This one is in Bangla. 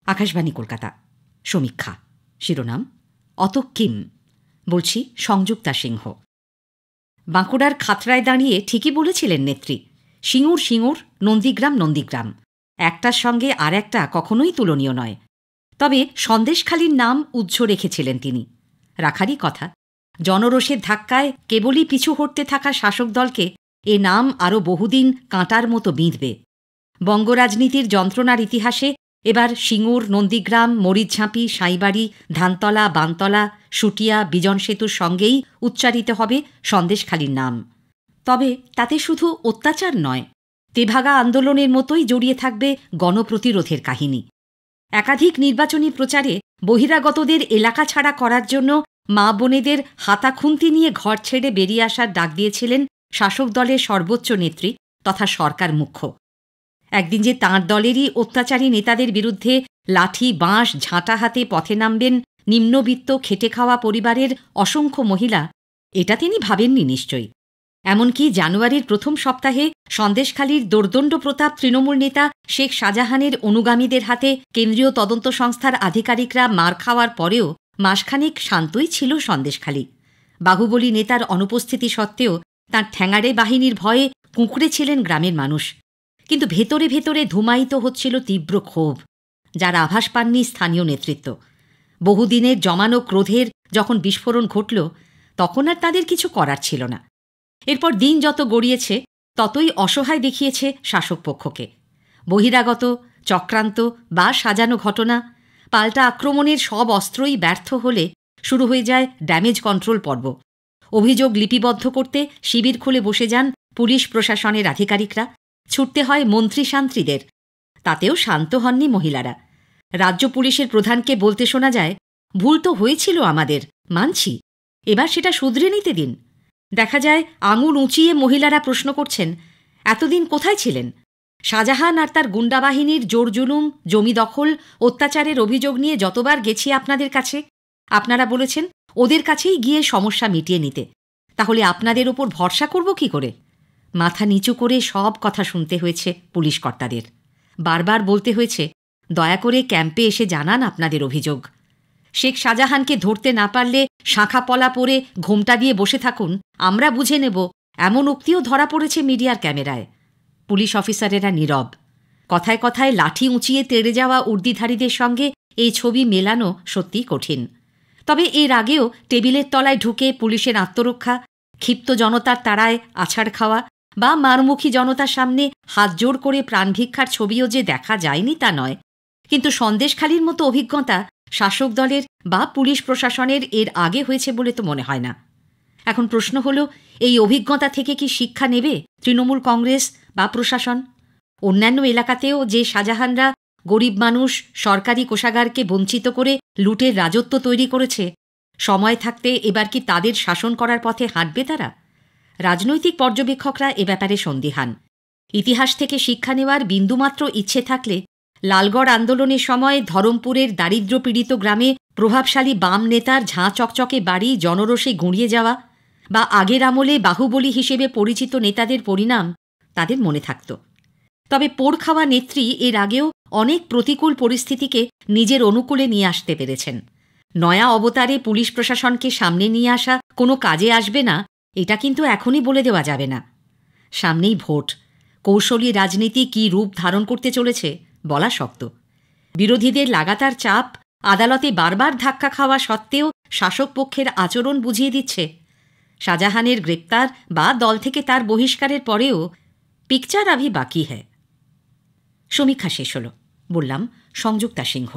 আকাশবাণী কলকাতা। সমীক্ষা শিরোনাম অতকিম। বলছি সংযুক্তা সিংহ। বাঁকুড়ার খাতড়ায় দাঁড়িয়ে ঠিকই বলেছিলেন নেত্রী, সিঙ্গুর সিঙ্গুর, নন্দীগ্রাম নন্দীগ্রাম, একটার সঙ্গে আর একটা কখনোই তুলনীয় নয়। তবে সন্দেশখালির নাম উজ্জ্ব রেখেছিলেন তিনি। রাখারই কথা, জনরোষের ধাক্কায় কেবলই পিছু হটতে থাকা শাসক দলকে এ নাম আরও বহুদিন কাঁটার মতো বিঁধবে। বঙ্গরাজনীতির যন্ত্রণার ইতিহাসে এবার সিঙ্গুর, নন্দীগ্রাম, মরিচঝাঁপি, সাঁইবাড়ি, ধানতলা, বানতলা, শুটিয়া, বিজন সেতুর সঙ্গেই উচ্চারিত হবে সন্দেশখালির নাম। তবে তাতে শুধু অত্যাচার নয়, তেভাগা আন্দোলনের মতোই জড়িয়ে থাকবে গণপ্রতিরোধের কাহিনী। একাধিক নির্বাচনী প্রচারে বহিরাগতদের এলাকা ছাড়া করার জন্য মা বোনেদের হাতাখুন্তি নিয়ে ঘর ছেড়ে বেরিয়ে আসার ডাক দিয়েছিলেন শাসক দলের সর্বোচ্চ নেত্রী তথা সরকার মুখ্য। একদিন যে তাঁর দলেরই অত্যাচারী নেতাদের বিরুদ্ধে লাঠি, বাঁশ, ঝাঁটা হাতে পথে নামবেন নিম্নবিত্ত খেটে খাওয়া পরিবারের অসংখ্য মহিলা, এটা তিনি ভাবেননি নিশ্চয়ই। এমনকি জানুয়ারির প্রথম সপ্তাহে সন্দেশখালির দোর্দণ্ড প্রতাপ তৃণমূল নেতা শেখ শাহজাহানের অনুগামীদের হাতে কেন্দ্রীয় তদন্ত সংস্থার আধিকারিকরা মার খাওয়ার পরেও মাসখানেক শান্তই ছিল সন্দেশখালি। বাহুবলী নেতার অনুপস্থিতি সত্ত্বেও তাঁর ঠ্যাঙাড়ে বাহিনীর ভয়ে কুঁকড়ে ছিলেন গ্রামের মানুষ। কিন্তু ভেতরে ভেতরে ধুমায়িত হচ্ছিল তীব্র ক্ষোভ, যার আভাস পাননি স্থানীয় নেতৃত্ব। বহুদিনের জমানো ক্রোধের যখন বিস্ফোরণ ঘটল, তখন আর তাদের কিছু করার ছিল না। এরপর দিন যত গড়িয়েছে ততই অসহায় দেখিয়েছে শাসক পক্ষকে। বহিরাগত, চক্রান্ত বা সাজানো ঘটনা, পাল্টা আক্রমণের সব অস্ত্রই ব্যর্থ হলে শুরু হয়ে যায় ড্যামেজ কন্ট্রোল পর্ব। অভিযোগ লিপিবদ্ধ করতে শিবির খুলে বসে যান পুলিশ প্রশাসনের আধিকারিকরা, ছুটতে হয় মন্ত্রী শান্ত্রীদের। তাতেও শান্ত হননি মহিলারা। রাজ্য পুলিশের প্রধানকে বলতে শোনা যায়, ভুল তো হয়েছিল আমাদের, মানছি, এবার সেটা শুধরে নিতে দিন। দেখা যায় আঙুল উঁচিয়ে মহিলারা প্রশ্ন করছেন, এতদিন কোথায় ছিলেন? শাহজাহান আর তার গুন্ডাবাহিনীর জোর জুলুম, জমি দখল, অত্যাচারের অভিযোগ নিয়ে যতবার গেছি আপনাদের কাছে, আপনারা বলেছেন ওদের কাছেই গিয়ে সমস্যা মিটিয়ে নিতে। তাহলে আপনাদের ওপর ভরসা করব কি করে? মাথা নিচু করে সব কথা শুনতে হয়েছে পুলিশ কর্তাদের। বারবার বলতে হয়েছে, দয়া করে ক্যাম্পে এসে জানান আপনাদের অভিযোগ। শেখ শাহজাহানকে ধরতে না পারলে শাঁখা পলা পরে ঘোমটা দিয়ে বসে থাকুন, আমরা বুঝে নেব, এমন উক্তিও ধরা পড়েছে মিডিয়ার ক্যামেরায়। পুলিশ অফিসারেরা নীরব। কথায় কথায় লাঠি উঁচিয়ে তেড়ে যাওয়া উর্দিধারীদের সঙ্গে এই ছবি মেলানো সত্যিই কঠিন। তবে এর আগেও টেবিলের তলায় ঢুকে পুলিশের আত্মরক্ষা, ক্ষিপ্ত জনতার তাড়ায় আছাড় খাওয়া বা মারমুখী জনতার সামনে হাত জোড় করে প্রাণভিক্ষার ছবিও যে দেখা যায়নি তা নয়। কিন্তু সন্দেশখালির মতো অভিজ্ঞতা শাসক দলের বা পুলিশ প্রশাসনের এর আগে হয়েছে বলে তো মনে হয় না। এখন প্রশ্ন হল, এই অভিজ্ঞতা থেকে কি শিক্ষা নেবে তৃণমূল কংগ্রেস বা প্রশাসন? অন্যান্য এলাকাতেও যে শাহজাহানরা গরিব মানুষ, সরকারি কোষাগারকে বঞ্চিত করে লুটের রাজত্ব তৈরি করেছে, সময় থাকতে এবার কি তাদের শাসন করার পথে হাঁটবে তারা? রাজনৈতিক পর্যবেক্ষকরা এ ব্যাপারে সন্দিহান। ইতিহাস থেকে শিক্ষা নেওয়ার বিন্দুমাত্র ইচ্ছে থাকলে লালগড় আন্দোলনের সময় ধরমপুরের দারিদ্র্যপীড়িত গ্রামে প্রভাবশালী বাম নেতার ঝাঁ চকচকে বাড়ি জনরোষে গুঁড়িয়ে যাওয়া বা আগের আমলে বাহুবলী হিসেবে পরিচিত নেতাদের পরিণাম তাদের মনে থাকত। তবে পোড় খাওয়া নেত্রী এর আগেও অনেক প্রতিকূল পরিস্থিতিকে নিজের অনুকূলে নিয়ে আসতে পেরেছেন। নয়া অবতারে পুলিশ প্রশাসনকে সামনে নিয়ে আসা কোনো কাজে আসবে না, এটা কিন্তু এখনই বলে দেওয়া যাবে না। সামনেই ভোট, কৌশলী রাজনীতি কী রূপ ধারণ করতে চলেছে বলা শক্ত। বিরোধীদের লাগাতার চাপ, আদালতে বারবার ধাক্কা খাওয়া সত্ত্বেও শাসক পক্ষের আচরণ বুঝিয়ে দিচ্ছে, শাহজাহানের গ্রেপ্তার বা দল থেকে তার বহিষ্কারের পরেও পিকচার আভি বাকি হ্যায়। সমীক্ষা শেষ হল। বললাম সংযুক্তা সিংহ।